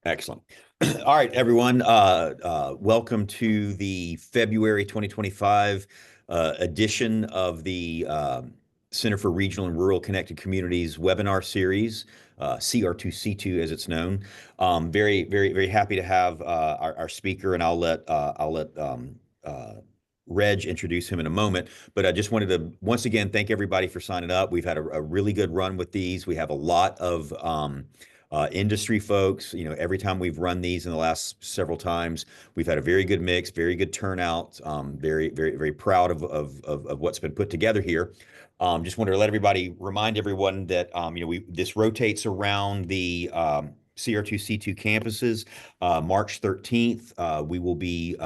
Excellent. All right, everyone. Welcome to the February 2025 edition of the Center for Regional and Rural Connected Communities webinar series, CR2C2 as it's known. Very happy to have our speaker, and I'll let Reg introduce him in a moment, but I just wanted to once again thank everybody for signing up. We've had a really good run with these. We have a lot of industry folks. Every time we've run these in the last several times, we've had a very good mix, very good turnout. Very proud of what's been put together here. Just wanted to remind everyone that this rotates around the CR2C2 campuses. March 13th, we will be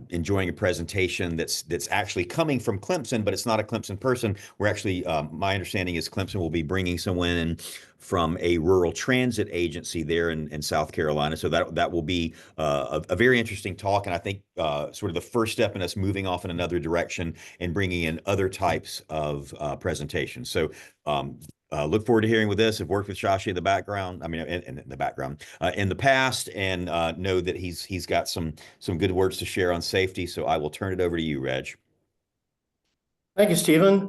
enjoying a presentation that's actually coming from Clemson, but it's not a Clemson person. We're actually, my understanding is Clemson will be bringing someone in from a rural transit agency there in South Carolina. So that will be a very interesting talk, and I think sort of the first step in us moving off in another direction and bringing in other types of presentations. So look forward to hearing with this. I've worked with Shashi in the background. In the past, and know that he's got some good words to share on safety. So I will turn it over to you, Reg. Thank you, Stephen.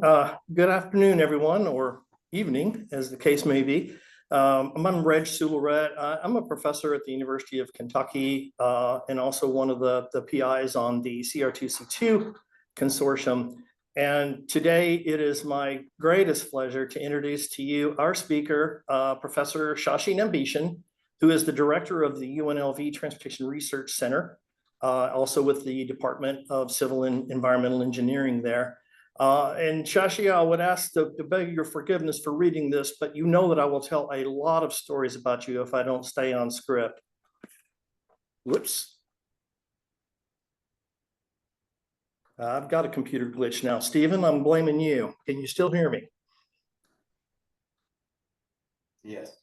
Good afternoon, everyone, or evening, as the case may be. I'm Reg Soularet. I'm a professor at the University of Kentucky and also one of the PIs on the CR2C2 consortium. And today it is my greatest pleasure to introduce to you our speaker, Professor Shashi Nambishan, who is the director of the UNLV Transportation Research Center, also with the Department of Civil and Environmental Engineering there. And Shashi, I would ask to beg your forgiveness for reading this, but you know that I will tell a lot of stories about you if I don't stay on script. Whoops. I've got a computer glitch now. Stephen, I'm blaming you. Can you still hear me? Yes.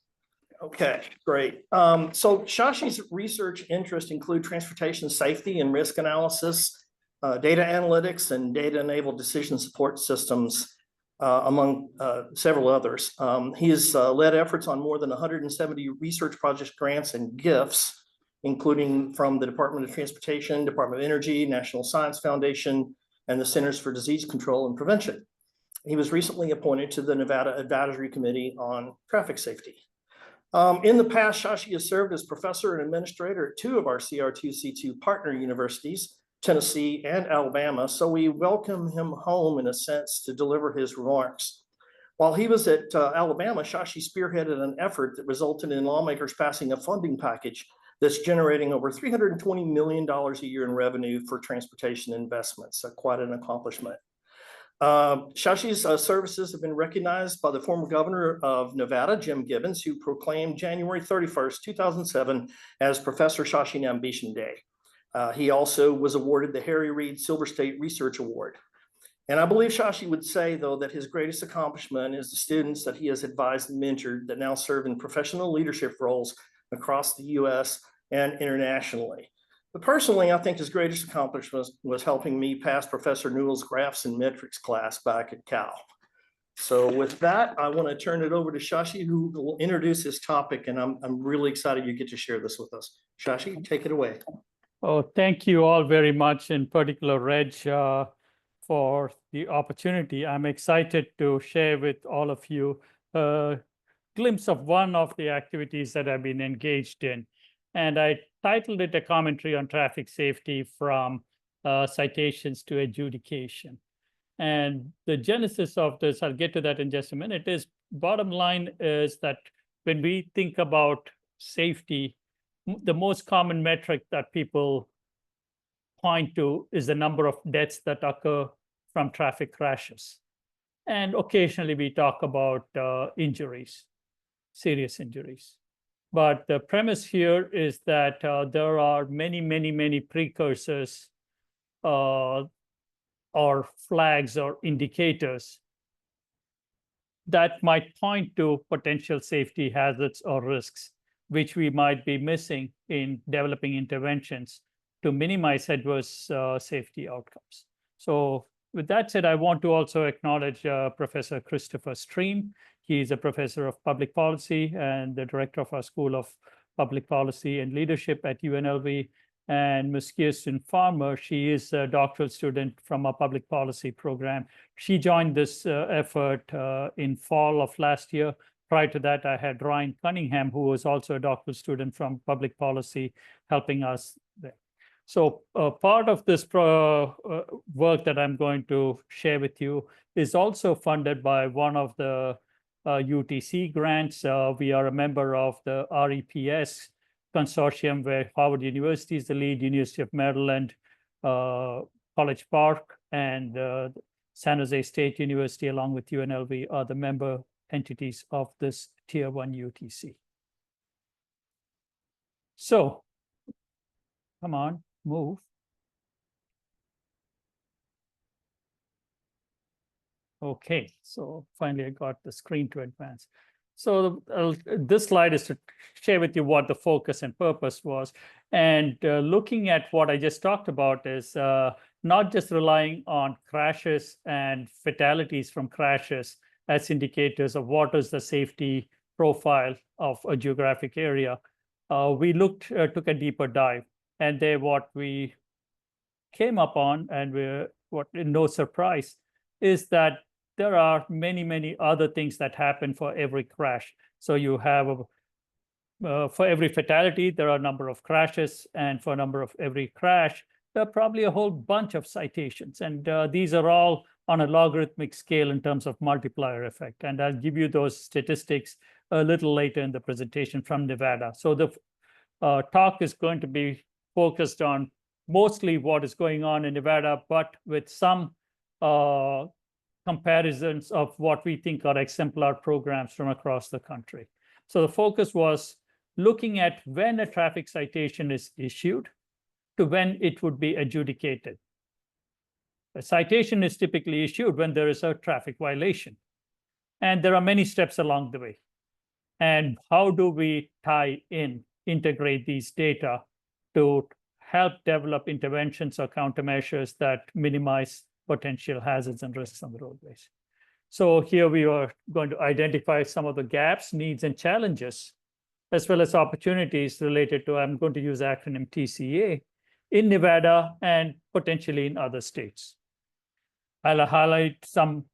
Okay, great. So Shashi's research interests include transportation safety and risk analysis, data analytics, and data-enabled decision support systems, among several others. He has led efforts on more than 170 research projects, grants, and gifts, including from the Department of Transportation, Department of Energy, National Science Foundation, and the Centers for Disease Control and Prevention. He was recently appointed to the Nevada Advisory Committee on Traffic Safety. In the past, Shashi has served as professor and administrator at two of our CR2C2 partner universities, Tennessee and Alabama, so we welcome him home in a sense to deliver his remarks. While he was at Alabama, Shashi spearheaded an effort that resulted in lawmakers passing a funding package that's generating over $320 million a year in revenue for transportation investments. Quite an accomplishment. Shashi's services have been recognized by the former governor of Nevada, Jim Gibbons, who proclaimed January 31st, 2007 as Professor Shashi Nambishan Day. He also was awarded the Harry Reid Silver State Research Award. And I believe Shashi would say, though, that his greatest accomplishment is the students that he has advised and mentored that now serve in professional leadership roles across the U.S. and internationally. But personally, I think his greatest accomplishment was helping me pass Professor Newell's Graphs and Metrics class back at Cal. So with that, I want to turn it over to Shashi, who will introduce his topic, and I'm really excited you get to share this with us. Shashi, take it away. Oh, thank you all very much, in particular, Reg, for the opportunity. I'm excited to share with all of you a glimpse of one of the activities that I've been engaged in. And I titled it A Commentary on Traffic Safety from Citations to Adjudication. And the genesis of this, I'll get to that in just a minute, is bottom line is that when we think about safety, the most common metric that people point to is the number of deaths that occur from traffic crashes. And occasionally we talk about injuries, serious injuries. But the premise here is that there are many precursors or flags or indicators that might point to potential safety hazards or risks, which we might be missing in developing interventions to minimize adverse safety outcomes. So with that said, I want to also acknowledge Professor Christopher Stream. He is a professor of public policy and the director of our School of Public Policy and Leadership at UNLV. And Ms. Kirsten Farmer, she is a doctoral student from our public policy program. She joined this effort in fall of last year. Prior to that, I had Ryan Cunningham, who was also a doctoral student from public policy, helping us there. So part of this work that I'm going to share with you is also funded by one of the UTC grants. We are a member of the REPS consortium, where Howard University is the lead, University of Maryland, College Park, and San Jose State University, along with UNLV, are the member entities of this Tier 1 UTC. So, come on, move. Okay, so finally I got the screen to advance. So this slide is to share with you what the focus and purpose was. And looking at what I just talked about is not just relying on crashes and fatalities from crashes as indicators of what is the safety profile of a geographic area. We took a deeper dive, and there what we came upon, and no surprise, is that there are many, many other things that happen for every crash. So you have, for every fatality, there are a number of crashes, and for a number of every crash, there are probably a whole bunch of citations. And these are all on a logarithmic scale in terms of multiplier effect. And I'll give you those statistics a little later in the presentation from Nevada. So the talk is going to be focused on mostly what is going on in Nevada, but with some comparisons of what we think are exemplar programs from across the country. So the focus was looking at when a traffic citation is issued to when it would be adjudicated. A citation is typically issued when there is a traffic violation. And there are many steps along the way. And how do we integrate these data to help develop interventions or countermeasures that minimize potential hazards and risks on the roadways? So here we are going to identify some of the gaps, needs, and challenges, as well as opportunities related to, I'm going to use the acronym TCA, in Nevada and potentially in other states. I'll highlight some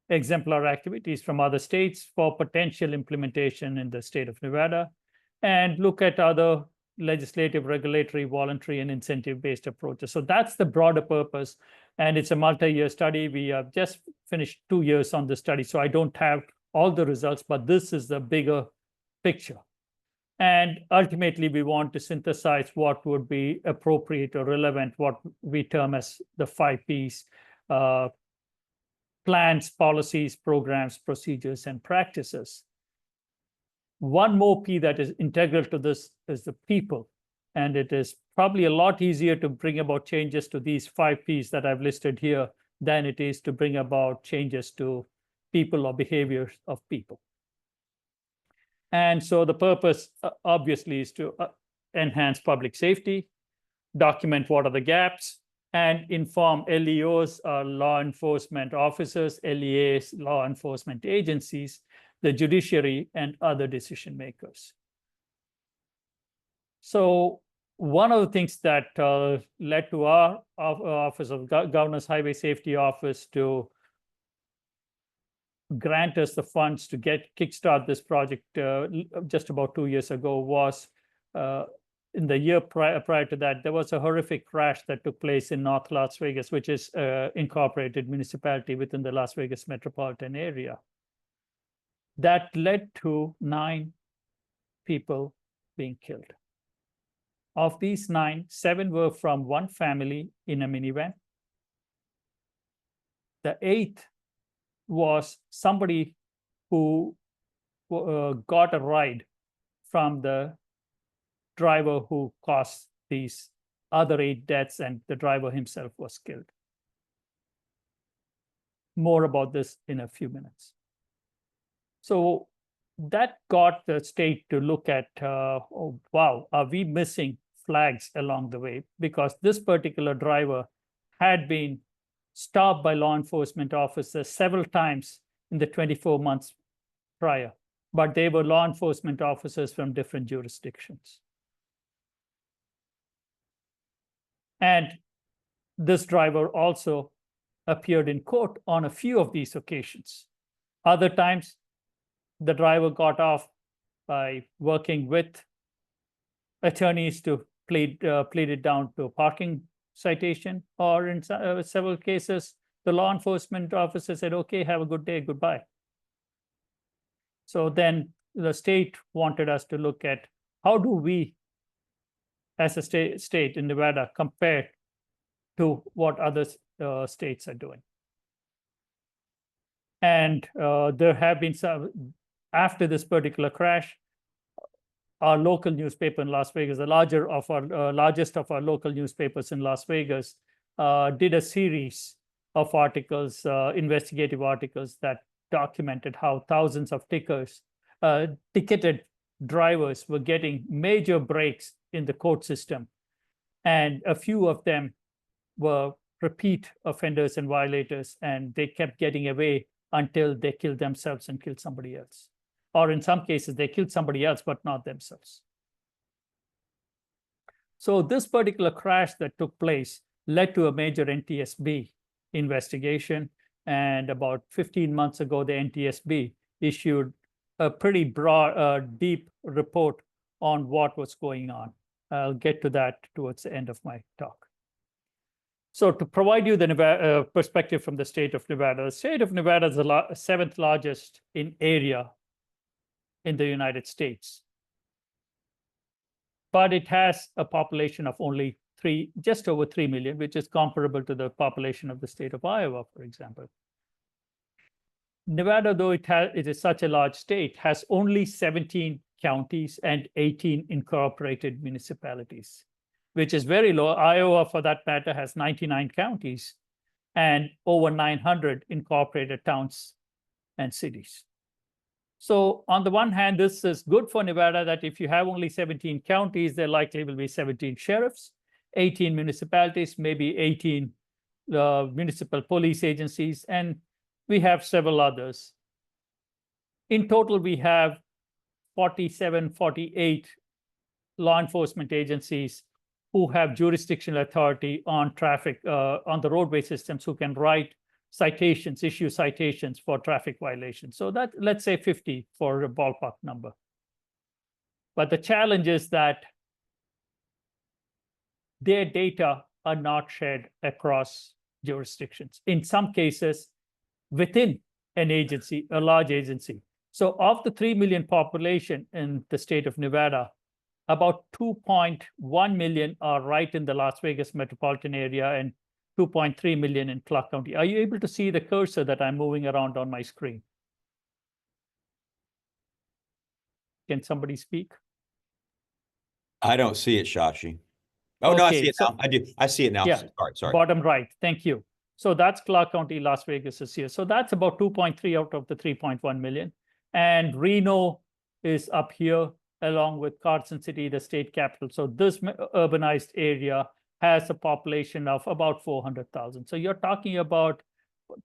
exemplar activities from other states for potential implementation in the state of Nevada, and look at other legislative, regulatory, voluntary, and incentive-based approaches. So that's the broader purpose, and it's a multi-year study. We have just finished 2 years on the study, so I don't have all the results, but this is the bigger picture. And ultimately, we want to synthesize what would be appropriate or relevant, what we term as the 5 Ps: plans, policies, programs, procedures, and practices. One more P that is integral to this is the people. And it is probably a lot easier to bring about changes to these 5 Ps that I've listed here than it is to bring about changes to people or behaviors of people. And so the purpose, obviously, is to enhance public safety, document what are the gaps, and inform LEOs, law enforcement officers, LEAs, law enforcement agencies, the judiciary, and other decision makers. So one of the things that led to our Office of Governor's Highway Safety Office to grant us the funds to kickstart this project just about 2 years ago was in the year prior to that, there was a horrific crash that took place in North Las Vegas, which is an incorporated municipality within the Las Vegas metropolitan area. That led to 9 people being killed. Of these 9, 7 were from one family in a minivan. The 8th was somebody who got a ride from the driver who caused these other 8 deaths, and the driver himself was killed. More about this in a few minutes. So that got the state to look at, oh, wow, are we missing flags along the way? Because this particular driver had been stopped by law enforcement officers several times in the 24 months prior, but they were law enforcement officers from different jurisdictions. And this driver also appeared in court on a few of these occasions. Other times, the driver got off by working with attorneys to plead it down to a parking citation, or in several cases, the law enforcement officer said, okay, have a good day, goodbye. So then the state wanted us to look at how do we, as a state in Nevada, compare to what other states are doing. And there have been some, after this particular crash, our local newspaper in Las Vegas, the largest of our local newspapers in Las Vegas, did a series of articles, investigative articles that documented how thousands of ticketed drivers were getting major breaks in the court system. And a few of them were repeat offenders and violators, and they kept getting away until they killed themselves and killed somebody else. Or in some cases, they killed somebody else, but not themselves. So this particular crash that took place led to a major NTSB investigation. And about 15 months ago, the NTSB issued a pretty broad, deep report on what was going on. I'll get to that towards the end of my talk. So to provide you the perspective from the state of Nevada is the seventh largest in area in the United States. But it has a population of only just over 3 million, which is comparable to the population of the state of Iowa, for example. Nevada, though it is such a large state, has only 17 counties and 18 incorporated municipalities, which is very low. Iowa, for that matter, has 99 counties and over 900 incorporated towns and cities. So on the one hand, this is good for Nevada that if you have only 17 counties, there likely will be 17 sheriffs, 18 municipalities, maybe 18 municipal police agencies, and we have several others. In total, we have 47, 48 law enforcement agencies who have jurisdictional authority on traffic, on the roadway systems, who can write citations, issue citations for traffic violations. So that, let's say 50 for a ballpark number. But the challenge is that their data are not shared across jurisdictions. In some cases, within an agency, a large agency. So of the 3 million population in the state of Nevada, about 2.1 million are right in the Las Vegas metropolitan area and 2.3 million in Clark County. Are you able to see the cursor that I'm moving around on my screen? Can somebody speak? I don't see it, Shashi. Oh, no, I see it now. I do. I see it now. Yeah, Sorry. Bottom right. Thank you. So that's Clark County, Las Vegas is here. So that's about 2.3 out of the 3.1 million. And Reno is up here along with Carson City, the state capital. So this urbanized area has a population of about 400,000. So you're talking about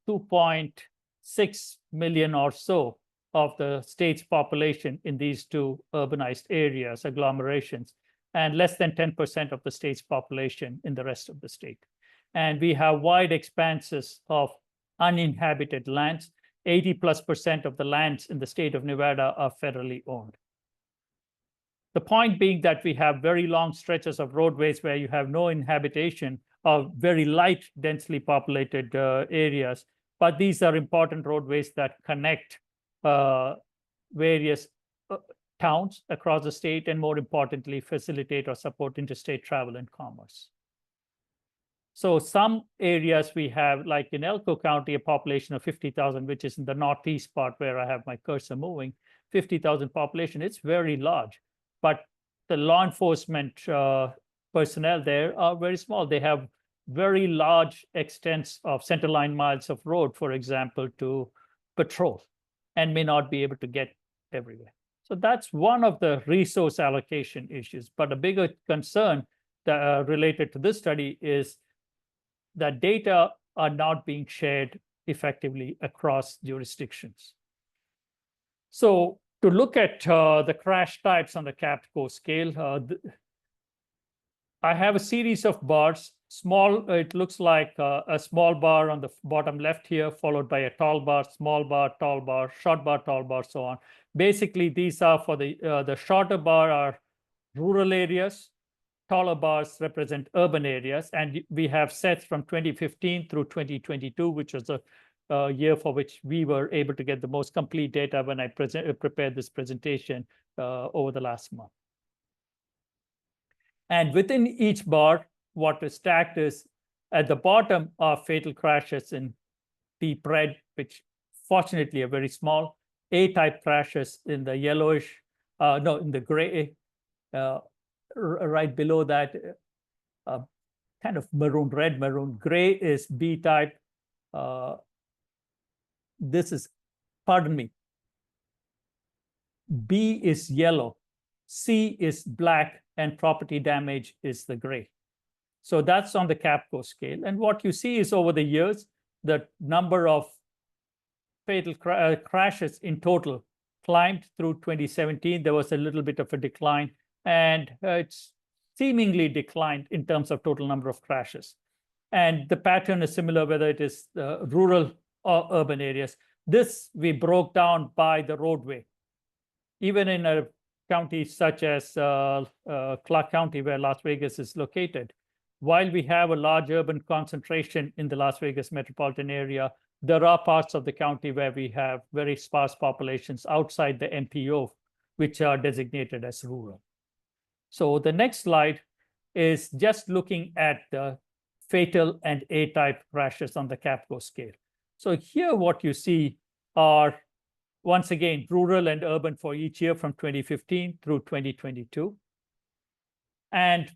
2.6 million or so of the state's population in these two urbanized areas, agglomerations, and less than 10% of the state's population in the rest of the state. And we have wide expanses of uninhabited lands. 80+% of the lands in the state of Nevada are federally owned. The point being that we have very long stretches of roadways where you have no inhabitation of very light, densely populated areas. But these are important roadways that connect various towns across the state and, more importantly, facilitate or support interstate travel and commerce. So some areas we have, like in Elko County, a population of 50,000, which is in the northeast part where I have my cursor moving, 50,000 population. It's very large. But the law enforcement personnel there are very small. They have very large extents of centerline miles of road, for example, to patrol, and may not be able to get everywhere. So that's one of the resource allocation issues. But a bigger concern that, related to this study is that data are not being shared effectively across jurisdictions. So to look at the crash types on the CAPCO scale, I have a series of bars. Small, it looks like a small bar on the bottom left here, followed by a tall bar, small bar, tall bar, short bar, tall bar, so on. Basically, these are for the shorter bar are rural areas, taller bars represent urban areas, and we have sets from 2015 through 2022, which was a year for which we were able to get the most complete data when I prepared this presentation over the last month. And within each bar, what is stacked is at the bottom are fatal crashes in deep red, which fortunately are very small. A-type crashes in the yellowish, in the gray. Right below that, kind of maroon, red maroon. Gray is B-type. B is yellow, C is black, and property damage is the gray. So that's on the CAPCO scale. And what you see is over the years, the number of fatal crashes in total climbed through 2017. There was a little bit of a decline, and it's seemingly declined in terms of total number of crashes. And the pattern is similar, whether it is rural or urban areas. This we broke down by the roadway. Even in a county such as Clark County, where Las Vegas is located, while we have a large urban concentration in the Las Vegas metropolitan area, there are parts of the county where we have very sparse populations outside the MPO, which are designated as rural. So the next slide is just looking at the fatal and A-type crashes on the CAPCO scale. So here what you see are, once again, rural and urban for each year from 2015 through 2022. And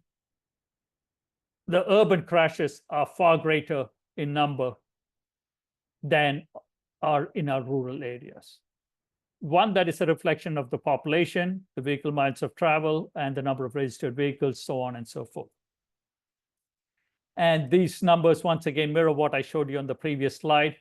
the urban crashes are far greater in number than are in our rural areas. One that is a reflection of the population, the vehicle miles of travel, and the number of registered vehicles, so on and so forth. And these numbers, once again, mirror what I showed you on the previous slide,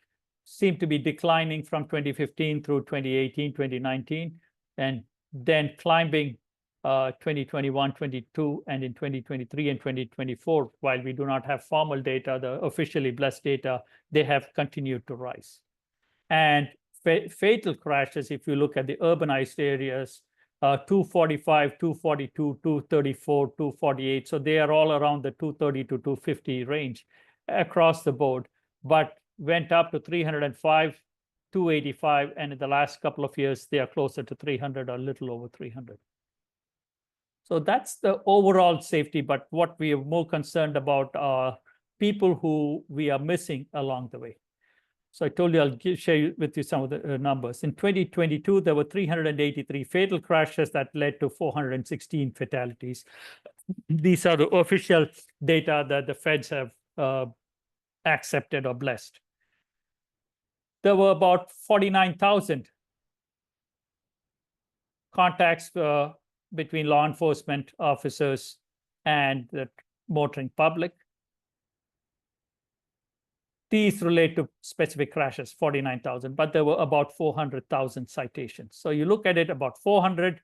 seem to be declining from 2015 through 2018, 2019, and then climbing 2021, 22, and in 2023 and 2024, while we do not have formal data, the officially blessed data, they have continued to rise. And fatal crashes, if you look at the urbanized areas, 245, 242, 234, 248. So they are all around the 230 to 250 range across the board, but went up to 305, 285, and in the last couple of years, they are closer to 300 or a little over 300. So that's the overall safety, but what we are more concerned about are people who we are missing along the way. So I told you I'll share with you some of the numbers. In 2022, there were 383 fatal crashes that led to 416 fatalities. These are the official data that the feds have accepted or blessed. There were about 49,000 contacts between law enforcement officers and the motoring public. These relate to specific crashes, 49,000, but there were about 400,000 citations. So you look at it, about 400,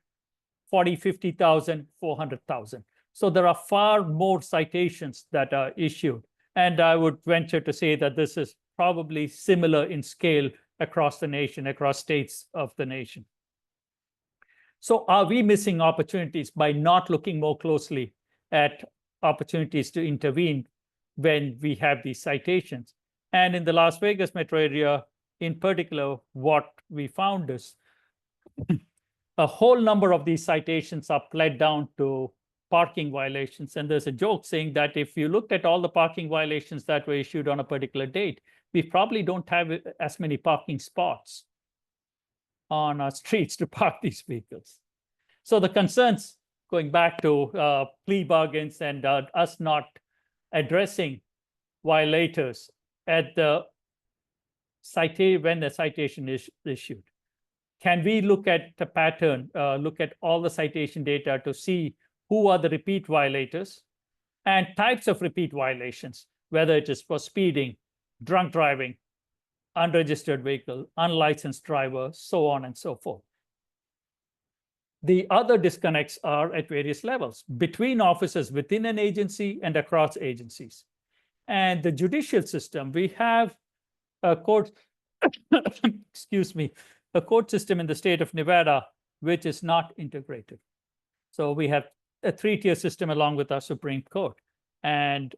40, 50,000, 400,000. So there are far more citations that are issued. And I would venture to say that this is probably similar in scale across the nation, across states of the nation. So are we missing opportunities by not looking more closely at opportunities to intervene when we have these citations? And in the Las Vegas metro area, in particular, what we found is a whole number of these citations are pled down to parking violations. And there's a joke saying that if you looked at all the parking violations that were issued on a particular date, we probably don't have as many parking spots on our streets to park these vehicles. So the concerns, going back to plea bargains and us not addressing violators at the when the citation is issued. Can we look at the pattern, look at all the citation data to see who are the repeat violators and types of repeat violations, whether it is for speeding, drunk driving, unregistered vehicle, unlicensed driver, so on and so forth. The other disconnects are at various levels between officers within an agency and across agencies. And the judicial system, we have a court, excuse me, a court system in the state of Nevada, which is not integrated. So we have a 3-tier system along with our Supreme Court, and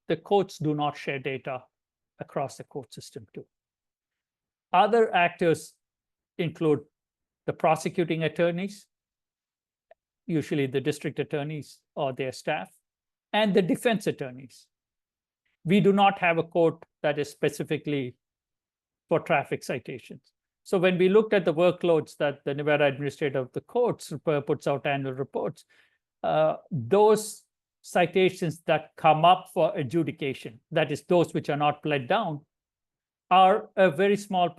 the courts do not share data across the court system too. Other actors include the prosecuting attorneys, usually the district attorneys or their staff, and the defense attorneys. We do not have a court that is specifically for traffic citations. So when we looked at the workloads that the Nevada Administrator of the Courts puts out annual reports, those citations that come up for adjudication, that is those which are not pled down, are a very small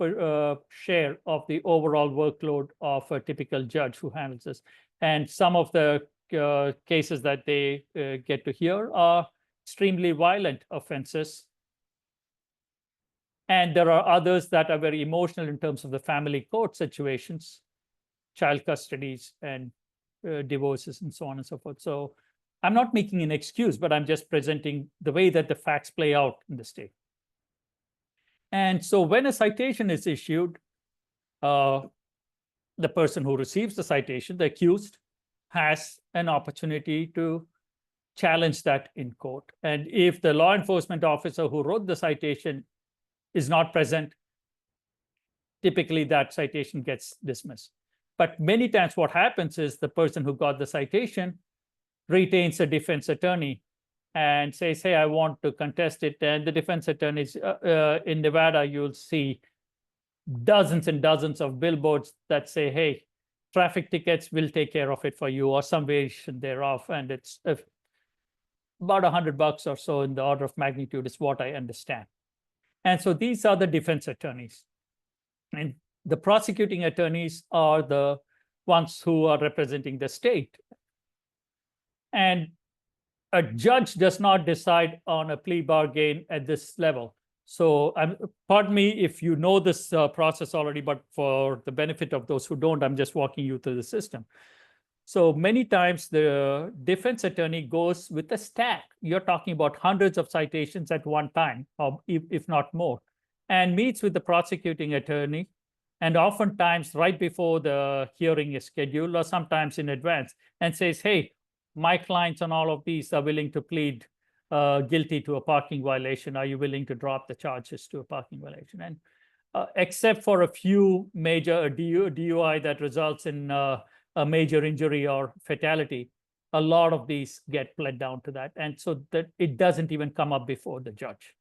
share of the overall workload of a typical judge who handles this. And some of the cases that they get to hear are extremely violent offenses. And there are others that are very emotional in terms of the family court situations, child custodies and divorces and so on and so forth. So I'm not making an excuse, but I'm just presenting the way that the facts play out in the state. And so when a citation is issued, the person who receives the citation, the accused, has an opportunity to challenge that in court. And if the law enforcement officer who wrote the citation is not present, typically that citation gets dismissed. But many times what happens is the person who got the citation retains a defense attorney and says, hey, I want to contest it. And the defense attorneys in Nevada, you'll see dozens and dozens of billboards that say, hey, traffic tickets will take care of it for you, or some variation thereof. And it's about $100 or so in the order of magnitude is what I understand. And so these are the defense attorneys. And the prosecuting attorneys are the ones who are representing the state. And a judge does not decide on a plea bargain at this level. So pardon me if you know this process already, but for the benefit of those who don't, I'm just walking you through the system. So many times the defense attorney goes with a stack. You're talking about hundreds of citations at one time, or if not more, and meets with the prosecuting attorney, and oftentimes right before the hearing is scheduled, or sometimes in advance, and says, hey, my clients on all of these are willing to plead guilty to a parking violation. Are you willing to drop the charges to a parking violation? And except for a few major DUI that results in a major injury or fatality, a lot of these get pled down to that. And so that it doesn't even come up before the judge,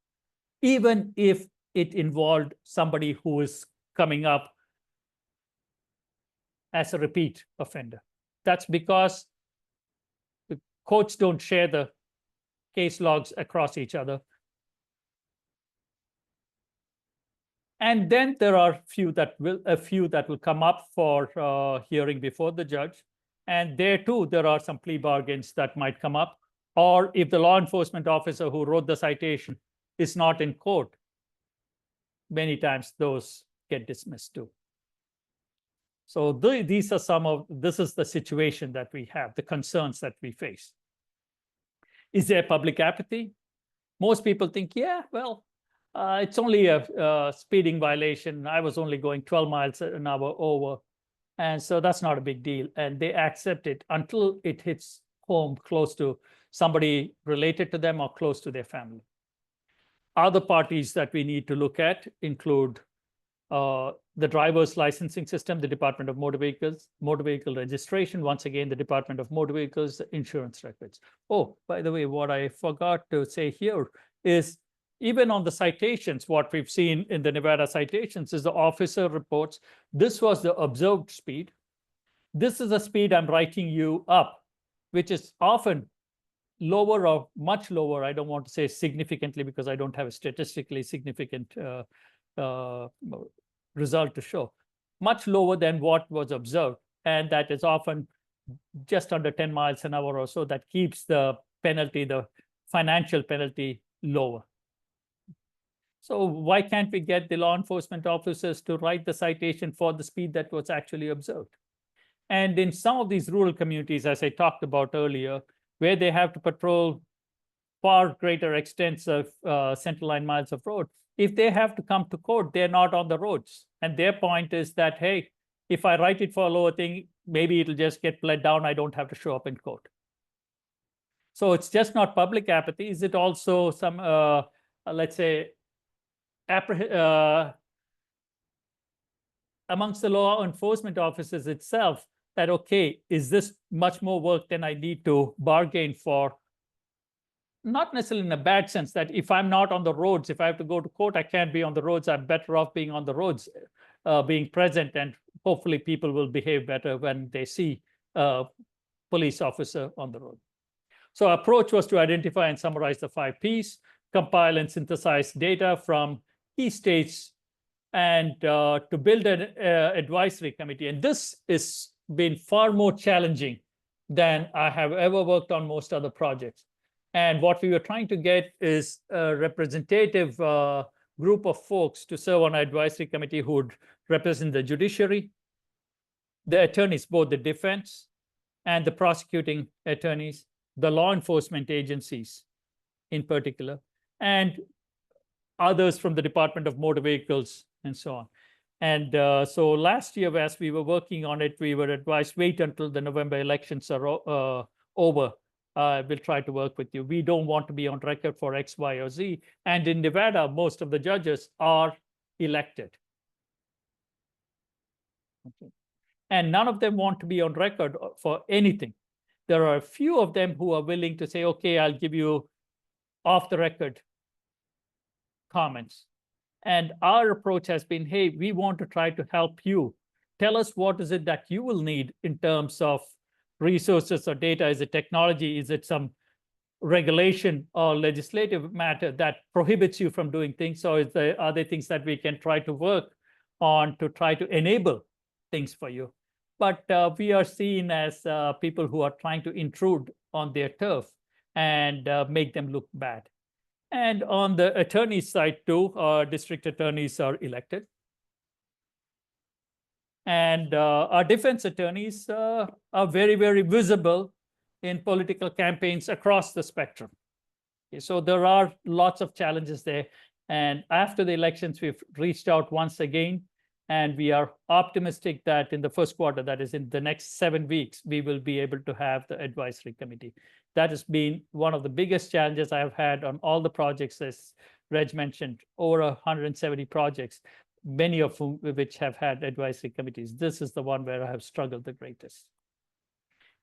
even if it involved somebody who is coming up as a repeat offender. That's because the courts don't share the case logs across each other. And then there are a few that will come up for hearing before the judge. And there too, there are some plea bargains that might come up. Or if the law enforcement officer who wrote the citation is not in court, many times those get dismissed too. So these are this is the situation that we have, the concerns that we face. Is there public apathy? Most people think, yeah, well, it's only a speeding violation. I was only going 12 miles an hour over. And so that's not a big deal. And they accept it until it hits home close to somebody related to them or close to their family. Other parties that we need to look at include the driver's licensing system, the Department of Motor Vehicles, motor vehicle registration, once again, the Department of Motor Vehicles, the insurance records. Oh, by the way, what I forgot to say here is even on the citations, what we've seen in the Nevada citations is the officer reports, this was the observed speed. This is the speed I'm writing you up, which is often lower or much lower. I don't want to say significantly because I don't have a statistically significant result to show. Much lower than what was observed. And that is often just under 10 miles an hour or so. That keeps the penalty, the financial penalty, lower. So why can't we get the law enforcement officers to write the citation for the speed that was actually observed? And in some of these rural communities, as I talked about earlier, where they have to patrol far greater extents of central line miles of road, if they have to come to court, they're not on the roads. And their point is that, hey, if I write it for a lower thing, maybe it'll just get bled down. I don't have to show up in court. So it's just not public apathy. Is it also some, let's say, amongst the law enforcement officers itself, that, okay, is this much more work than I need to bargain for? Not necessarily in a bad sense, that if I'm not on the roads, if I have to go to court, I can't be on the roads. I'm better off being on the roads, being present, and hopefully people will behave better when they see a police officer on the road. So our approach was to identify and summarize the 5 Ps, compile and synthesize data from key states, and to build an advisory committee. And this has been far more challenging than I have ever worked on most other projects. And what we were trying to get is a representative group of folks to serve on an advisory committee who would represent the judiciary, the attorneys, both the defense and the prosecuting attorneys, the law enforcement agencies in particular, and others from the Department of Motor Vehicles and so on. And so last year, as we were working on it, we were advised, wait until the November elections are over. We'll try to work with you. We don't want to be on record for X, Y, or Z. And in Nevada, most of the judges are elected. Okay. And none of them want to be on record for anything. There are a few of them who are willing to say, okay, I'll give you off the record comments. And our approach has been, hey, we want to try to help you. Tell us what is it that you will need in terms of resources or data. Is it technology? Is it some regulation or legislative matter that prohibits you from doing things? Or are there things that we can try to work on to try to enable things for you? But we are seen as people who are trying to intrude on their turf and make them look bad. And on the attorney side too, district attorneys are elected. And our defense attorneys are very, very visible in political campaigns across the spectrum. Okay, so there are lots of challenges there. And after the elections, we've reached out once again, and we are optimistic that in the first quarter, that is in the next 7 weeks, we will be able to have the advisory committee. That has been one of the biggest challenges I've had on all the projects, as Reg mentioned, over 170 projects, many of which have had advisory committees. This is the one where I have struggled the greatest.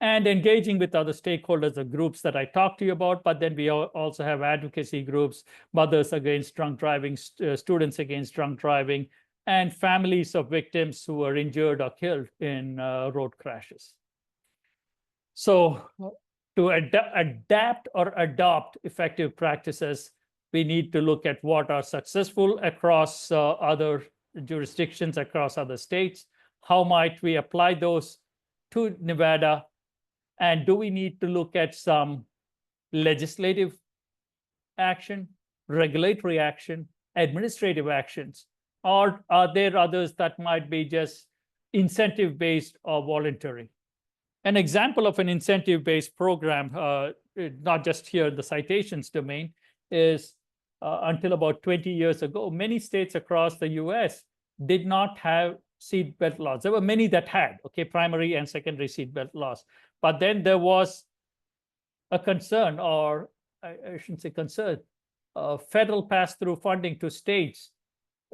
And engaging with other stakeholders, the groups that I talked to you about, but then we also have advocacy groups, Mothers Against Drunk Driving, Students Against Drunk Driving, and families of victims who were injured or killed in road crashes. So to adapt or adopt effective practices, we need to look at what are successful across other jurisdictions, across other states. How might we apply those to Nevada? And do we need to look at some legislative action, regulatory action, administrative actions? Or are there others that might be just incentive-based or voluntary? An example of an incentive-based program, not just here in the citations domain, is until about 20 years ago, many states across the US did not have seatbelt laws. There were many that had, okay, primary and secondary seatbelt laws. But then there was a concern, or I shouldn't say concern, federal pass-through funding to states.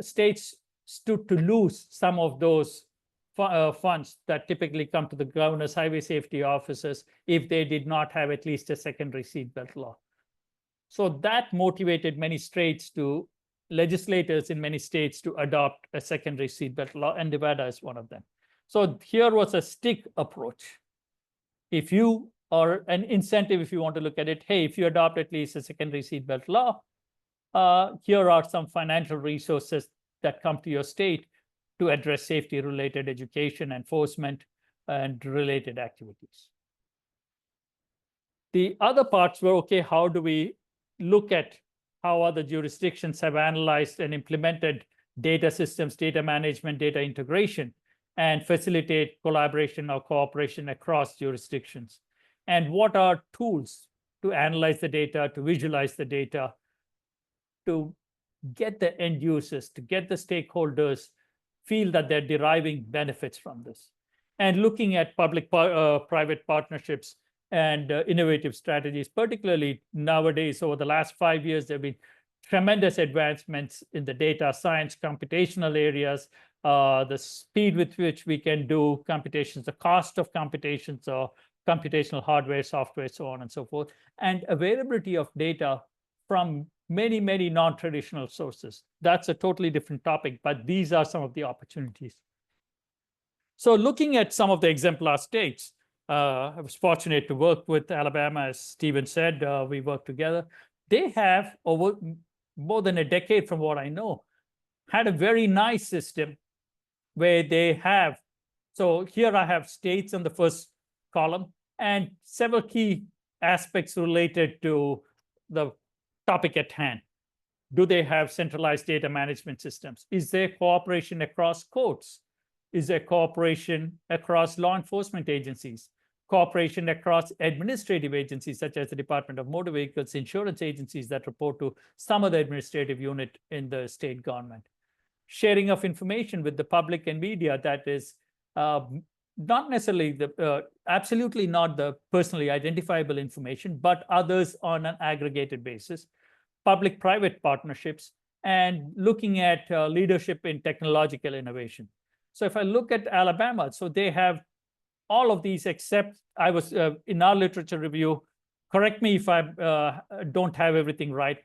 States stood to lose some of those funds that typically come to the governor's highway safety officers if they did not have at least a secondary seatbelt law. So that motivated many states to, legislators in many states to adopt a secondary seatbelt law, and Nevada is one of them. So here was a stick approach. If you are an incentive, if you want to look at it, hey, if you adopt at least a secondary seatbelt law, here are some financial resources that come to your state to address safety-related education, enforcement, and related activities. The other parts were, okay, how do we look at how other jurisdictions have analyzed and implemented data systems, data management, data integration, and facilitate collaboration or cooperation across jurisdictions. And what are tools to analyze the data, to visualize the data, to get the end users, to get the stakeholders feel that they're deriving benefits from this. And looking at public-private partnerships and innovative strategies, particularly nowadays, over the last 5 years, there have been tremendous advancements in the data science, computational areas, the speed with which we can do computations, the cost of computations, or computational hardware, software, so on and so forth, and availability of data from many, many non-traditional sources. That's a totally different topic, but these are some of the opportunities. So looking at some of the exemplar states, I was fortunate to work with Alabama, as Stephen said, we worked together. They have, over more than a decade from what I know, had a very nice system where they have, so here I have states on the first column and several key aspects related to the topic at hand. Do they have centralized data management systems? Is there cooperation across courts? Is there cooperation across law enforcement agencies? Cooperation across administrative agencies, such as the Department of Motor Vehicles, insurance agencies that report to some other administrative unit in the state government. Sharing of information with the public and media that is not necessarily absolutely not the personally identifiable information, but others on an aggregated basis. Public-private partnerships, and looking at leadership in technological innovation. So if I look at Alabama, so they have all of these except, I was in our literature review, correct me if I don't have everything right.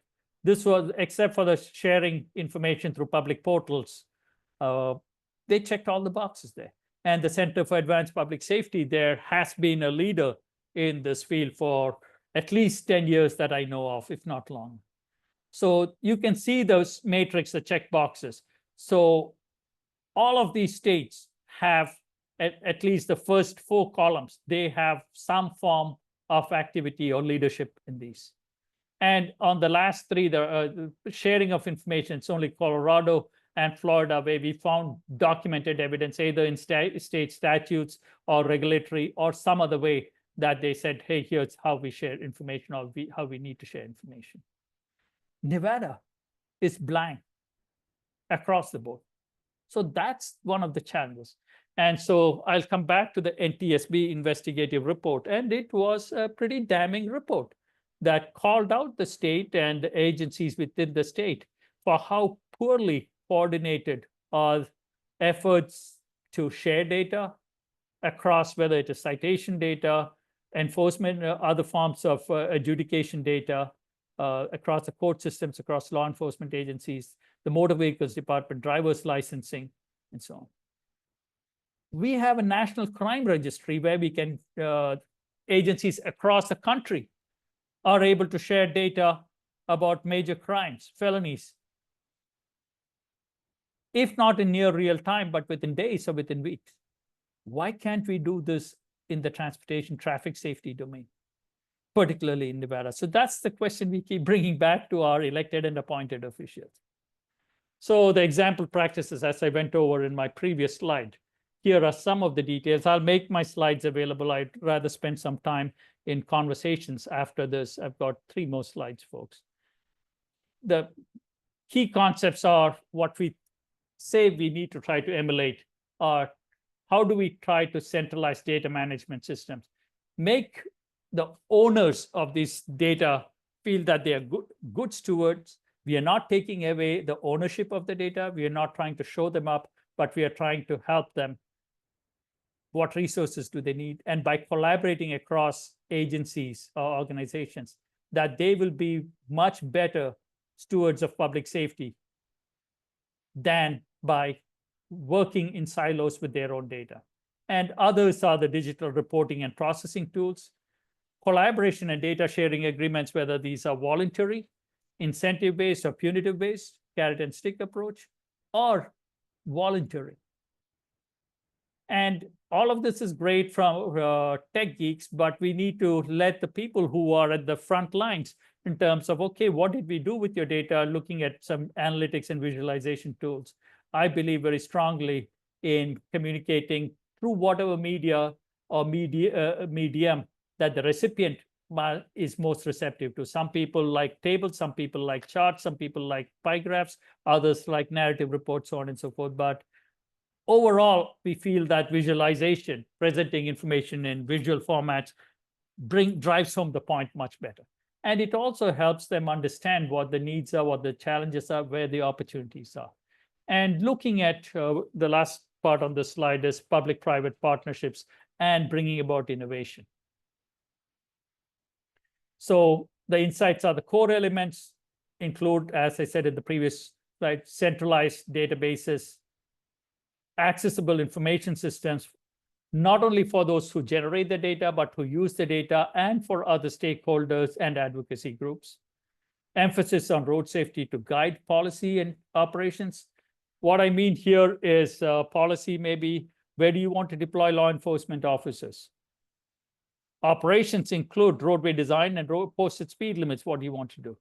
This was, except for the sharing information through public portals, they checked all the boxes there. And the Center for Advanced Public Safety there has been a leader in this field for at least 10 years that I know of, if not long. So you can see those matrix, the check boxes. So all of these states have at least the first 4 columns. They have some form of activity or leadership in these. And on the last 3, the sharing of information, it's only Colorado and Florida where we found documented evidence, either in state statutes or regulatory or some other way that they said, hey, here's how we share information, or how we need to share information. Nevada is blank across the board. So that's one of the challenges. And so I'll come back to the NTSB investigative report, and it was a pretty damning report that called out the state and the agencies within the state for how poorly coordinated are efforts to share data across, whether it is citation data, enforcement, other forms of adjudication data, across the court systems, across law enforcement agencies, the motor vehicles department, driver's licensing, and so on. We have a national crime registry where we can, agencies across the country are able to share data about major crimes, felonies, if not in near real time, but within days or within weeks. Why can't we do this in the transportation traffic safety domain, particularly in Nevada? So that's the question we keep bringing back to our elected and appointed officials. So the example practices, as I went over in my previous slide, here are some of the details. I'll make my slides available. I'd rather spend some time in conversations after this. I've got 3 more slides, folks. The key concepts are what we say we need to try to emulate are how do we try to centralize data management systems, make the owners of this data feel that they are good stewards. We are not taking away the ownership of the data. We are not trying to show them up, but we are trying to help them. What resources do they need? And by collaborating across agencies or organizations, that they will be much better stewards of public safety than by working in silos with their own data. And others are the digital reporting and processing tools, collaboration and data sharing agreements, whether these are voluntary, incentive-based, or punitive-based, carrot and stick approach, or voluntary. And all of this is great from tech geeks, but we need to let the people who are at the front lines in terms of, okay, what did we do with your data, looking at some analytics and visualization tools. I believe very strongly in communicating through whatever media or medium that the recipient is most receptive to. Some people like tables, some people like charts, some people like pie graphs, others like narrative reports, so on and so forth. But overall, we feel that visualization, presenting information in visual formats, drives home the point much better. And it also helps them understand what the needs are, what the challenges are, where the opportunities are. And looking at the last part on the slide is public-private partnerships and bringing about innovation. So the insights are the core elements include, as I said in the previous slide, centralized databases, accessible information systems, not only for those who generate the data, but who use the data, and for other stakeholders and advocacy groups. Emphasis on road safety to guide policy and operations. What I mean here is policy maybe, where do you want to deploy law enforcement officers? Operations include roadway design and road posted speed limits. What do you want to do?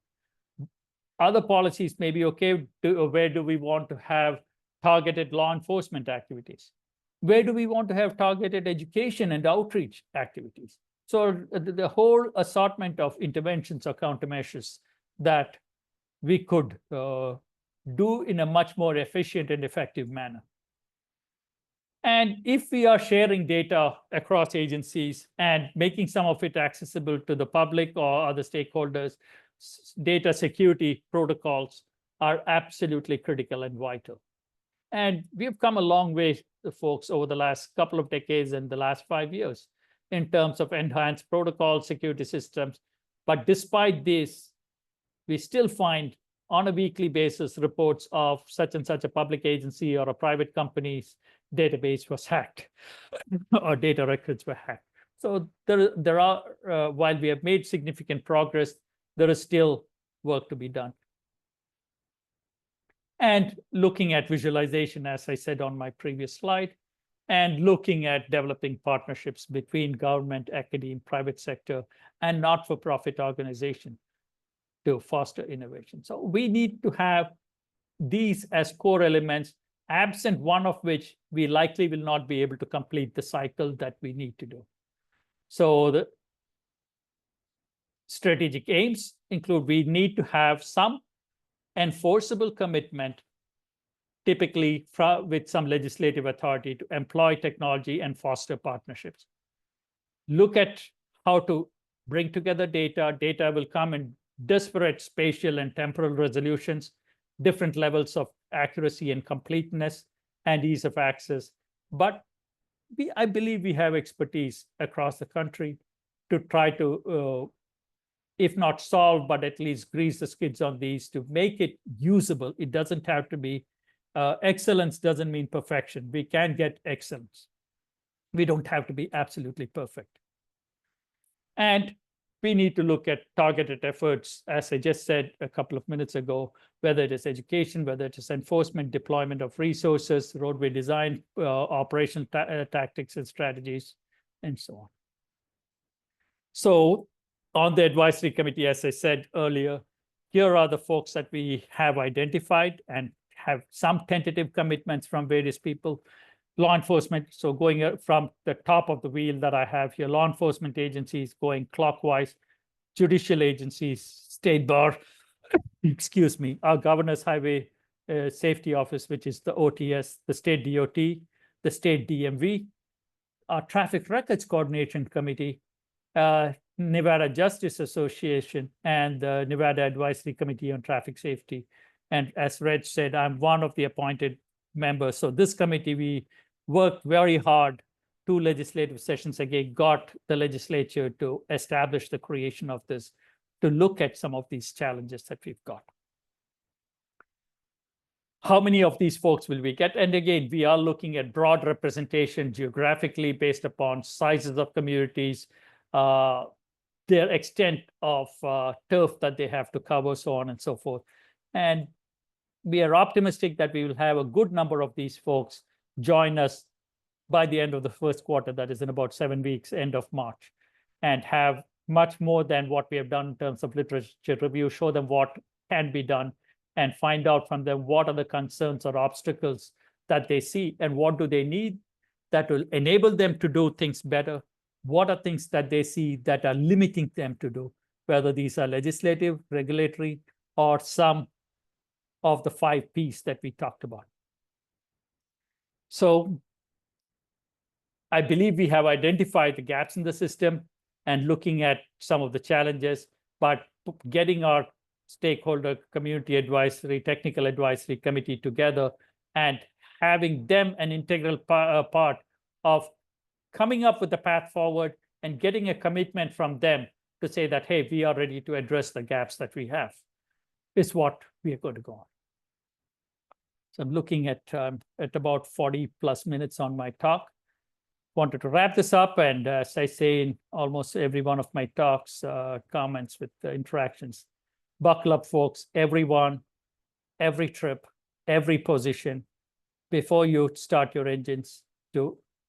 Other policies may be, okay, where do we want to have targeted law enforcement activities? Where do we want to have targeted education and outreach activities? So the whole assortment of interventions or countermeasures that we could do in a much more efficient and effective manner. And if we are sharing data across agencies and making some of it accessible to the public or other stakeholders, data security protocols are absolutely critical and vital. And we've come a long way, folks, over the last couple of decades and the last 5 years in terms of enhanced protocol security systems. But despite this, we still find on a weekly basis reports of such and such a public agency or a private company's database was hacked or data records were hacked. So there are, while we have made significant progress, there is still work to be done. And looking at visualization, as I said on my previous slide, and looking at developing partnerships between government, academia, private sector, and not-for-profit organization to foster innovation. So we need to have these as core elements, absent one of which we likely will not be able to complete the cycle that we need to do. So the strategic aims include, we need to have some enforceable commitment, typically with some legislative authority, to employ technology and foster partnerships. Look at how to bring together data. Data will come in disparate spatial and temporal resolutions, different levels of accuracy and completeness, and ease of access. But I believe we have expertise across the country to try to, if not solve, but at least grease the skids on these to make it usable. It doesn't have to be, excellence doesn't mean perfection. We can get excellence. We don't have to be absolutely perfect. And we need to look at targeted efforts, as I just said a couple of minutes ago, whether it is education, whether it is enforcement, deployment of resources, roadway design, operational tactics and strategies, and so on. So on the advisory committee, as I said earlier, here are the folks that we have identified and have some tentative commitments from various people. Law enforcement, so going from the top of the wheel that I have here, law enforcement agencies going clockwise, judicial agencies, state bar, excuse me, our Governor's Highway Safety Office, which is the OTS, the state DOT, the state DMV, our Traffic Records Coordination Committee, Nevada Justice Association, and the Nevada Advisory Committee on Traffic Safety. And as Reg said, I'm one of the appointed members. So this committee, we worked very hard. 2 legislative sessions again, got the legislature to establish the creation of this, to look at some of these challenges that we've got. How many of these folks will we get? And again, we are looking at broad representation geographically based upon sizes of communities, their extent of turf that they have to cover, so on and so forth. And we are optimistic that we will have a good number of these folks join us by the end of the first quarter, that is in about 7 weeks, end of March, and have much more than what we have done in terms of literature review, show them what can be done, and find out from them what are the concerns or obstacles that they see and what do they need that will enable them to do things better. What are things that they see that are limiting them to do, whether these are legislative, regulatory, or some of the 5 Ps that we talked about. So I believe we have identified the gaps in the system and looking at some of the challenges, but getting our stakeholder community advisory, technical advisory committee together and having them an integral part of coming up with a path forward and getting a commitment from them to say that, hey, we are ready to address the gaps that we have, is what we are going to go on. So I'm looking at about 40 plus minutes on my talk. Wanted to wrap this up, and as I say in almost every one of my talks, comments with interactions, buckle up, folks, everyone, every trip, every position, before you start your engines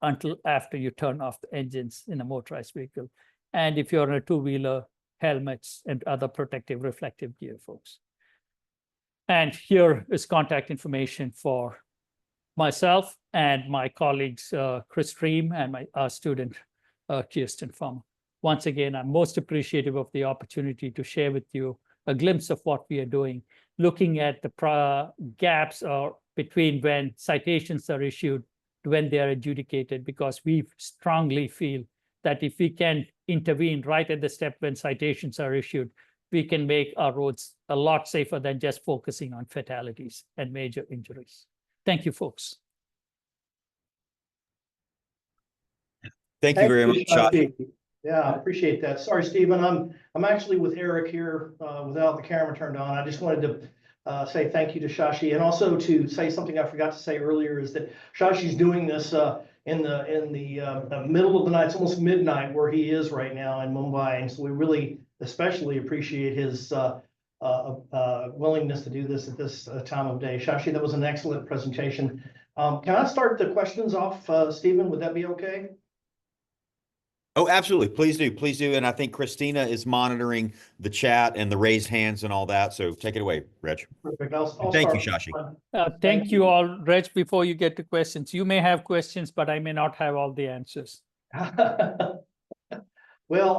until after you turn off the engines in a motorized vehicle. And if you're on a two-wheeler, helmets and other protective reflective gear, folks. And here is contact information for myself and my colleagues, Chris Stream, and my student, Kirsten Farmer. Once again, I'm most appreciative of the opportunity to share with you a glimpse of what we are doing, looking at the gaps between when citations are issued to when they are adjudicated, because we strongly feel that if we can intervene right at the step when citations are issued, we can make our roads a lot safer than just focusing on fatalities and major injuries. Thank you, folks. Thank you very much, Shashi. Yeah, I appreciate that. Sorry, Stephen, I'm actually with Eric here without the camera turned on. I just wanted to say thank you to Shashi, and also to say something I forgot to say earlier is that Shashi's doing this in the middle of the night. It's almost midnight where he is right now in Mumbai, and so we really especially appreciate his willingness to do this at this time of day. Shashi, that was an excellent presentation. Can I start the questions off, Stephen? Would that be okay? Oh, absolutely. Please do. Please do. And I think Christina is monitoring the chat and the raised hands and all that. So take it away, Reg. Perfect. I'll thank you, start. Shashi. Thank you all. Reg, before you get to questions, you may have questions, but I may not have all the answers. Well,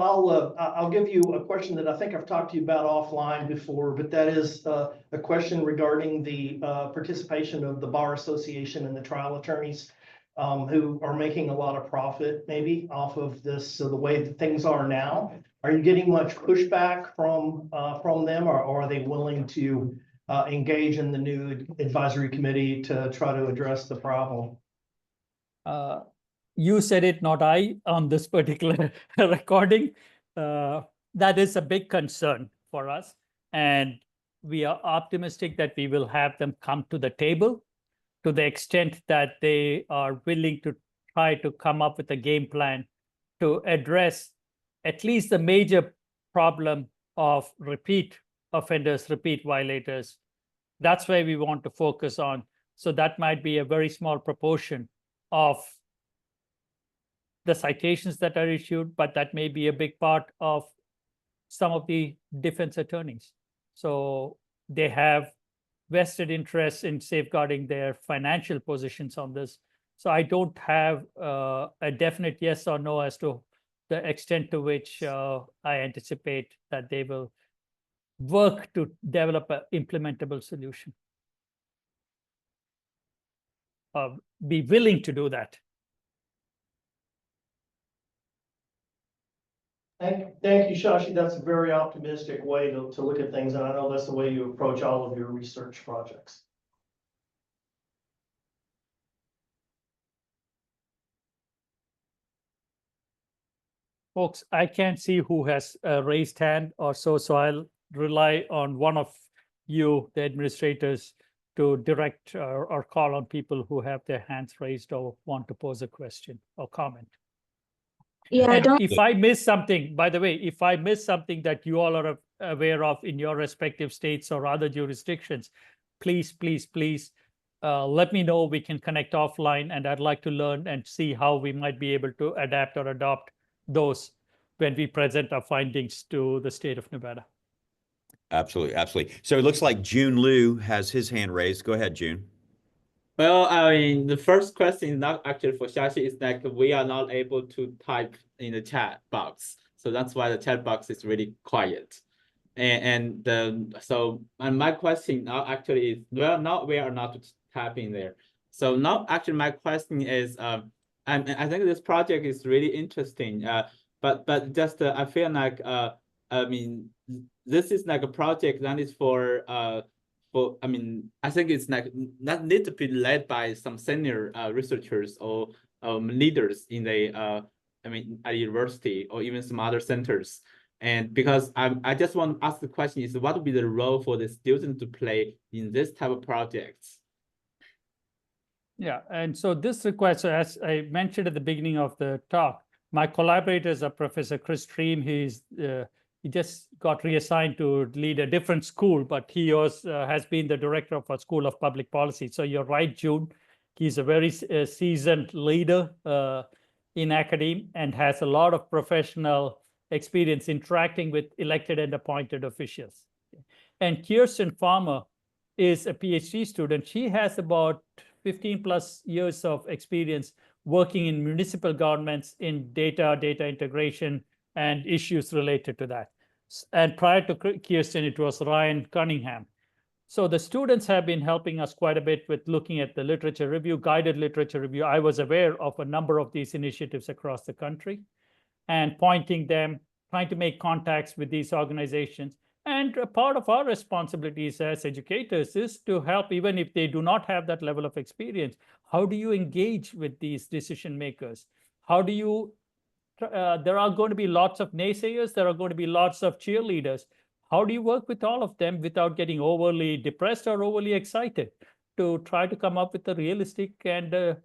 I'll give you a question that I think I've talked to you about offline before, but that is a question regarding the participation of the Bar Association and the trial attorneys who are making a lot of profit maybe off of this, the way that things are now. Are you getting much pushback from them, or are they willing to engage in the new advisory committee to try to address the problem? You said it, not I, on this particular recording. That is a big concern for us. And we are optimistic that we will have them come to the table to the extent that they are willing to try to come up with a game plan to address at least the major problem of repeat offenders, repeat violators. That's where we want to focus on. So that might be a very small proportion of the citations that are issued, but that may be a big part of some of the defense attorneys. So they have vested interests in safeguarding their financial positions on this. So I don't have a definite yes or no as to the extent to which I anticipate that they will work to develop an implementable solution. Be willing to do that. Thank you, Shashi. That's a very optimistic way to look at things, and I know that's the way you approach all of your research projects. Folks, I can't see who has a raised hand or so I'll rely on one of you, the administrators, to direct or call on people who have their hands raised or want to pose a question or comment. Yeah, and if I miss something, by the way, if I miss something that you all are aware of in your respective states or other jurisdictions, please, please, please let me know. We can connect offline, and I'd like to learn and see how we might be able to adapt or adopt those when we present our findings to the state of Nevada. Absolutely, absolutely. So it looks like June Liu has his hand raised. Go ahead, June. Well, I mean, the first question is not actually for Shashi. It's like we are not able to type in the chat box. So that's why the chat box is really quiet. And my question now actually is, well, now we are not typing there. So now actually my question is, I think this project is really interesting. But just I feel like I mean, this is like a project that is for I mean, I think it's like that need to be led by some senior researchers or leaders in the I mean, at university or even some other centers. And because I just want to ask the question is, what would be the role for the student to play in this type of projects? Yeah, and so this requires, so as I mentioned at the beginning of the talk, my collaborators are Professor Chris Stream. He just got reassigned to lead a different school, but he also has been the director of our School of Public Policy. So you're right, June. He's a very seasoned leader in academia and has a lot of professional experience interacting with elected and appointed officials. And Kirsten Farmer is a PhD student. She has about 15 plus years of experience working in municipal governments in data integration, and issues related to that. And prior to Kirsten, it was Ryan Cunningham. So the students have been helping us quite a bit with looking at the literature review, guided literature review. I was aware of a number of these initiatives across the country and pointing them, trying to make contacts with these organizations. And a part of our responsibilities as educators is to help, even if they do not have that level of experience. How do you engage with these decision makers? How do you there are going to be lots of naysayers. There are going to be lots of cheerleaders. How do you work with all of them without getting overly depressed or overly excited to try to come up with a realistic and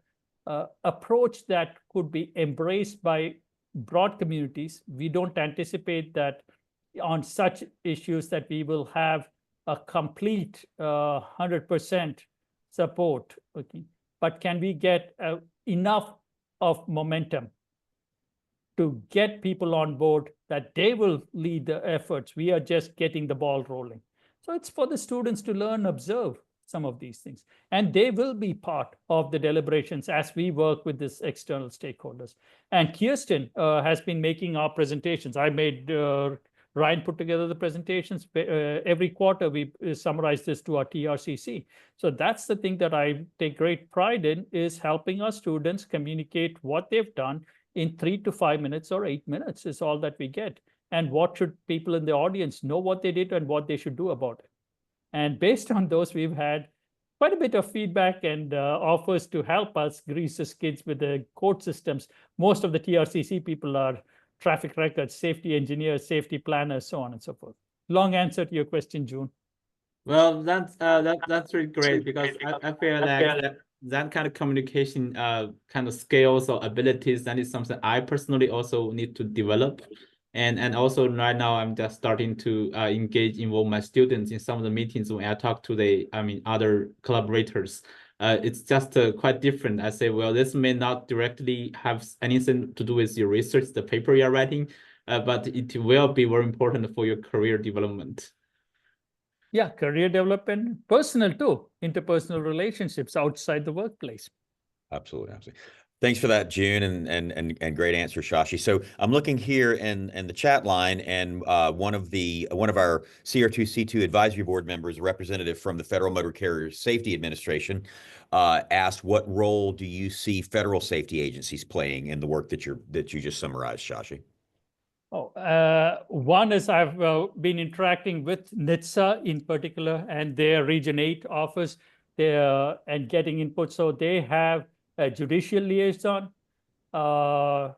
approach that could be embraced by broad communities? We don't anticipate that on such issues that we will have a complete 100% support. Okay. But can we get enough of momentum to get people on board that they will lead the efforts? We are just getting the ball rolling. So it's for the students to learn, observe some of these things. And they will be part of the deliberations as we work with these external stakeholders. And Kirsten has been making our presentations. I made Ryan put together the presentations. Every quarter, we summarize this to our TRCC. So that's the thing that I take great pride in, is helping our students communicate what they've done in 3 to 5 minutes or 8 minutes is all that we get. And what should people in the audience know what they did and what they should do about it? And based on those, we've had quite a bit of feedback and offers to help us grease the skids with the court systems. Most of the TRCC people are traffic records, safety engineers, safety planners, so on and so forth. Long answer to your question, June. Well, that's really great, because I feel like that kind of communication kind of skills or abilities, that is something I personally also need to develop. And also right now I'm just starting to involve my students in some of the meetings when I talk to the other collaborators. It's just quite different. I say, well, this may not directly have anything to do with your research, the paper you're writing, but it will be very important for your career development. Yeah, career development, personal too, interpersonal relationships outside the workplace. Absolutely, absolutely. Thanks for that, June, and great answer, Shashi. So I'm looking here in the chat line, and one of our CR2C2 advisory board members, a representative from the Federal Motor Carrier Safety Administration, asked, "What role do you see federal safety agencies playing in the work that you just summarized, Shashi?" One is I've been interacting with NHTSA in particular and their Region 8 office and getting input. So they have a judicial liaison, a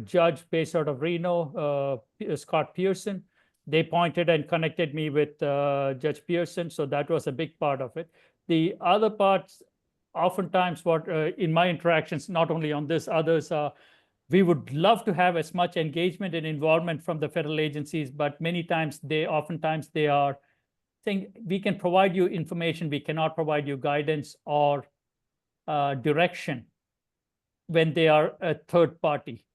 judge based out of Reno, Scott Pearson. They pointed and connected me with Judge Pearson. So that was a big part of it. The other parts, oftentimes in my interactions, not only on this, others are, we would love to have as much engagement and involvement from the federal agencies, but oftentimes they are saying we can provide you information, we cannot provide you guidance or direction when they are a third party.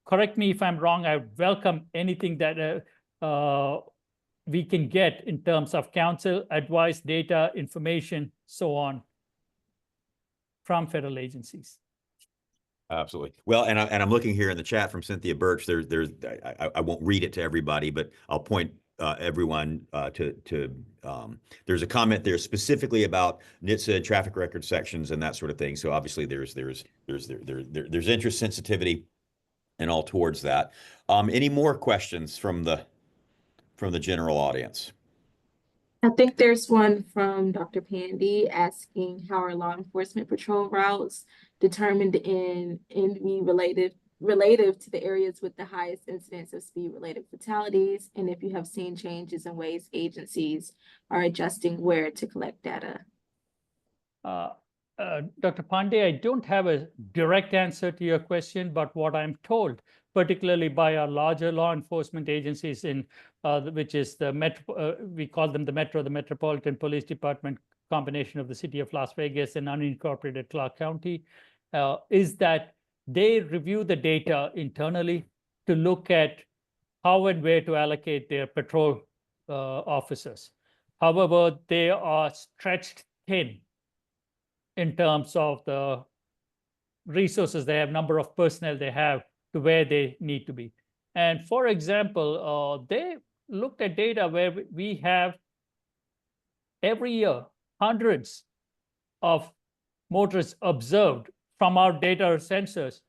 Correct me if I'm wrong. I welcome anything that we can get in terms of counsel, advice, data, information, so on, from federal agencies. Absolutely. Well, and I'm looking here in the chat from Cynthia Birch. I won't read it to everybody, but I'll point everyone to there's a comment there specifically about NHTSA and traffic record sections and that sort of thing. So obviously there's interest sensitivity and all towards that. Any more questions from the general audience? I think there's one from Dr. Pandy asking how are law enforcement patrol routes determined in relative to the areas with the highest incidence of speed-related fatalities, and if you have seen changes in ways agencies are adjusting where to collect data. Dr. Pandey, I don't have a direct answer to your question, but what I'm told, particularly by our larger law enforcement agencies in which is the metro, we call them the Metropolitan Police Department, combination of the city of Las Vegas and unincorporated Clark County, is that they review the data internally to look at how and where to allocate their patrol officers. However, they are stretched thin in terms of the resources they have, number of personnel they have to where they need to be. And for example, they looked at data where we have every year hundreds of motorists observed from our data sensors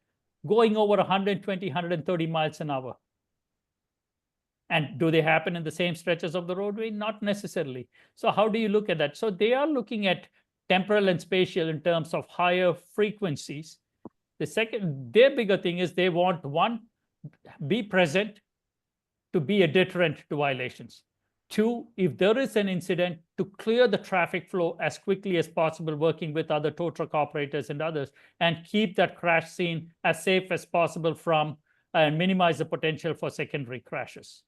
going over 120, 130 miles an hour. And do they happen in the same stretches of the roadway? Not necessarily. So how do you look at that? So they are looking at temporal and spatial in terms of higher frequencies. The second, their bigger thing is they want, one, be present to be a deterrent to violations. Two, if there is an incident, to clear the traffic flow as quickly as possible, working with other tow truck operators and others, and keep that crash scene as safe as possible from and minimize the potential for secondary crashes.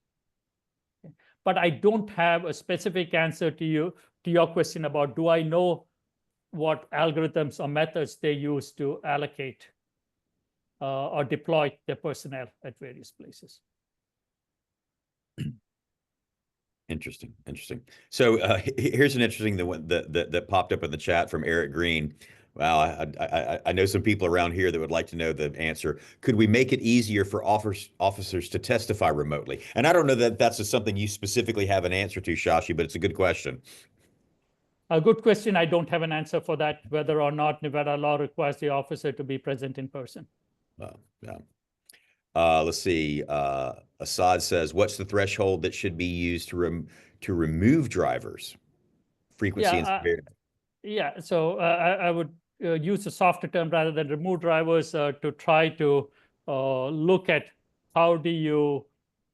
But I don't have a specific answer to your question about, do I know what algorithms or methods they use to allocate or deploy their personnel at various places. Interesting. So here's an interesting one that popped up in the chat from Eric Green. Wow, I know some people around here that would like to know the answer. Could we make it easier for officers to testify remotely? And I don't know that that's something you specifically have an answer to, Shashi, but it's a good question. A good question. I don't have an answer for that, whether or not Nevada law requires the officer to be present in person. Yeah. Let's see. Assad says, what's the threshold that should be used to remove drivers? Frequency and severity. Yeah, so I would use a softer term rather than remove drivers to try to look at how do you,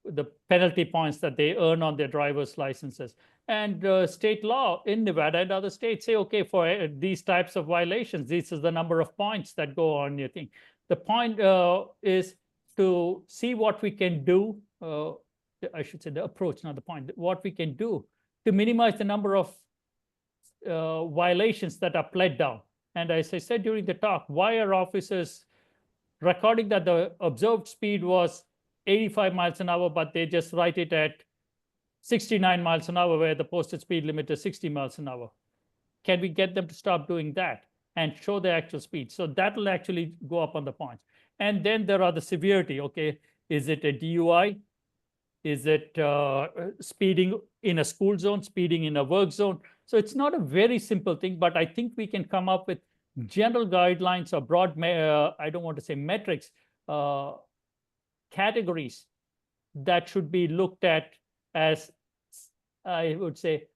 the penalty points that they earn on their driver's licenses. And state law in Nevada and other states say, okay, for these types of violations, this is the number of points that go on your thing. The point is to see what we can do, I should say the approach, not the point, what we can do to minimize the number of violations that are pled down. And as I said during the talk, why are officers recording that the observed speed was 85 miles an hour, but they just write it at 69 miles an hour, where the posted speed limit is 60 miles an hour? Can we get them to stop doing that and show the actual speed? So that will actually go up on the points. And then there are the severity. Okay, is it a DUI? Is it speeding in a school zone, speeding in a work zone? So it's not a very simple thing, but I think we can come up with general guidelines or broad, I don't want to say metrics, categories that should be looked at as, I would say,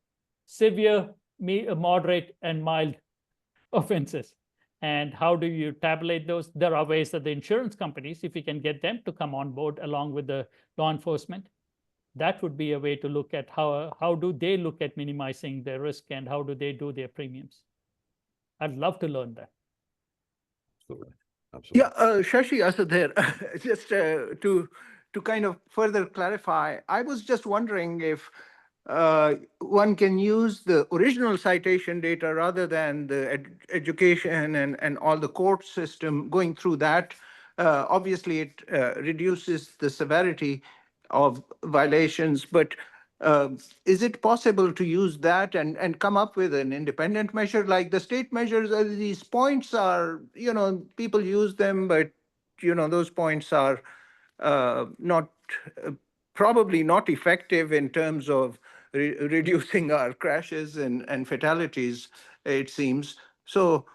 severe, moderate, and mild offenses. And how do you tabulate those? There are ways that the insurance companies, if we can get them to come on board along with the law enforcement, that would be a way to look at how do they look at minimizing their risk and how do they do their premiums. I'd love to learn that. Absolutely. Yeah, Shashi, also there, just to kind of further clarify, I was just wondering if one can use the original citation data rather than the education and all the court system going through that. Obviously, it reduces the severity of violations, but is it possible to use that and come up with an independent measure like the state measures? These points are, people use them, but, those points are not probably not effective in terms of reducing our crashes and fatalities, it seems. So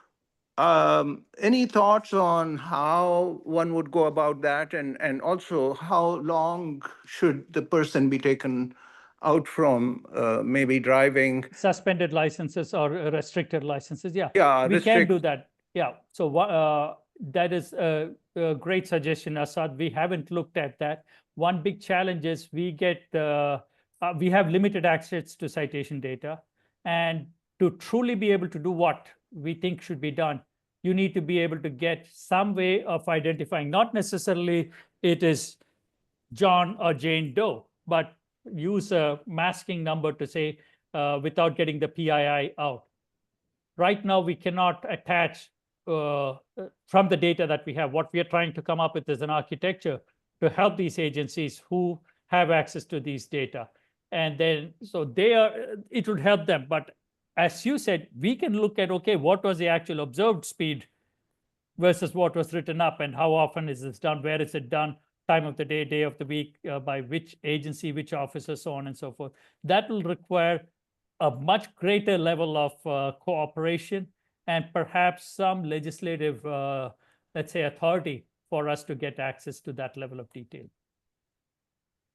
any thoughts on how one would go about that, and also how long should the person be taken out from maybe driving? Suspended licenses or restricted licenses, yeah. Yeah, We can do that, yeah. So that is a great suggestion, Asad. We haven't looked at that. One big challenge is we have limited access to citation data, and to truly be able to do what we think should be done, you need to be able to get some way of identifying, not necessarily it is John or Jane Doe, but use a masking number to say without getting the PII out. Right now, we cannot attach from the data that we have. What we are trying to come up with is an architecture to help these agencies who have access to these data. And then, so it would help them. But as you said, we can look at, okay, what was the actual observed speed versus what was written up, and how often is this done, where is it done, time of the day of the week, by which agency, which officer, so on and so forth. That will require a much greater level of cooperation and perhaps some legislative, let's say, authority for us to get access to that level of detail.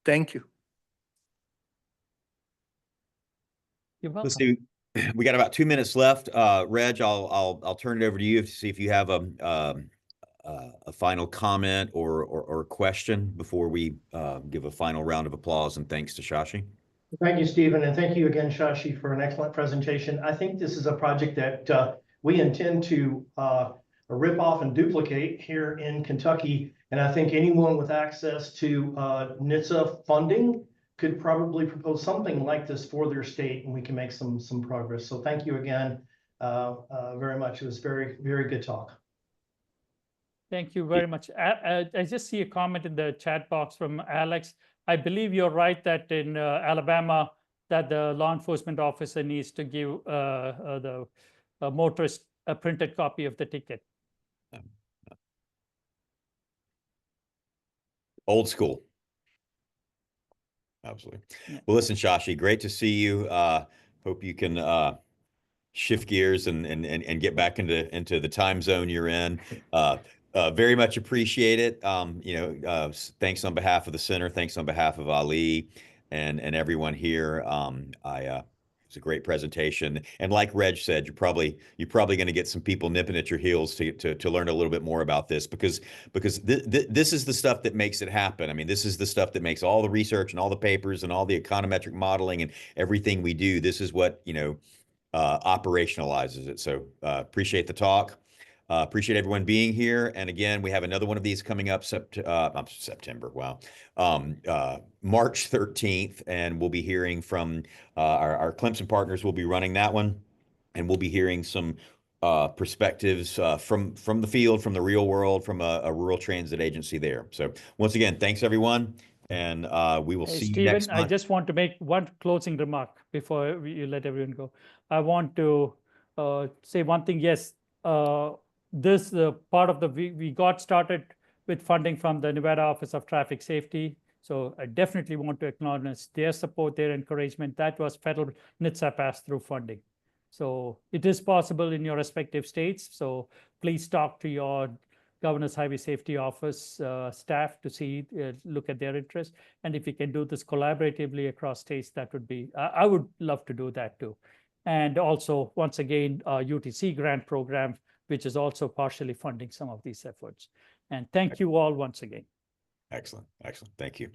Thank you. You're welcome. Let's see. We got about 2 minutes left. Reg, I'll turn it over to you to see if you have a final comment or question before we give a final round of applause and thanks to Shashi. Thank you, Stephen, and thank you again, Shashi, for an excellent presentation. I think this is a project that we intend to rip off and duplicate here in Kentucky, and I think anyone with access to NHTSA funding could probably propose something like this for their state, and we can make some progress. So thank you again very much. It was very, very good talk. Thank you very much. I just see a comment in the chat box from Alex. I believe you're right that in Alabama, that the law enforcement officer needs to give the motorist a printed copy of the ticket. Old school. Absolutely. Yeah. Well, listen, Shashi, great to see you. Hope you can shift gears and get back into the time zone you're in. Very much appreciate it. Thanks on behalf of the center. Thanks on behalf of Ali and everyone here. It's a great presentation. And like Reg said, you're probably going to get some people nipping at your heels to learn a little bit more about this, because this is the stuff that makes it happen. I mean, this is the stuff that makes all the research and all the papers and all the econometric modeling and everything we do. This is what, operationalizes it. So appreciate the talk. Appreciate everyone being here. And again, we have another one of these coming up September. Wow. March 13th. And we'll be hearing from our Clemson partners. Will be running that one. And we'll be hearing some perspectives from the field, from the real world, from a rural transit agency there. So once again, thanks everyone. And we will see you next month. I just want to make one closing remark before you let everyone go. I want to say one thing. Yes, this part of we got started with funding from the Nevada Office of Traffic Safety. So I definitely want to acknowledge their support, their encouragement. That was federal NHTSA pass-through funding. So it is possible in your respective states. So please talk to your Governor's Highway Safety Office staff to look at their interest. And if we can do this collaboratively across states, that would be, I would love to do that too. And also, once again, UTC grant program, which is also partially funding some of these efforts. And thank you all once again. Excellent. Excellent. Thank you.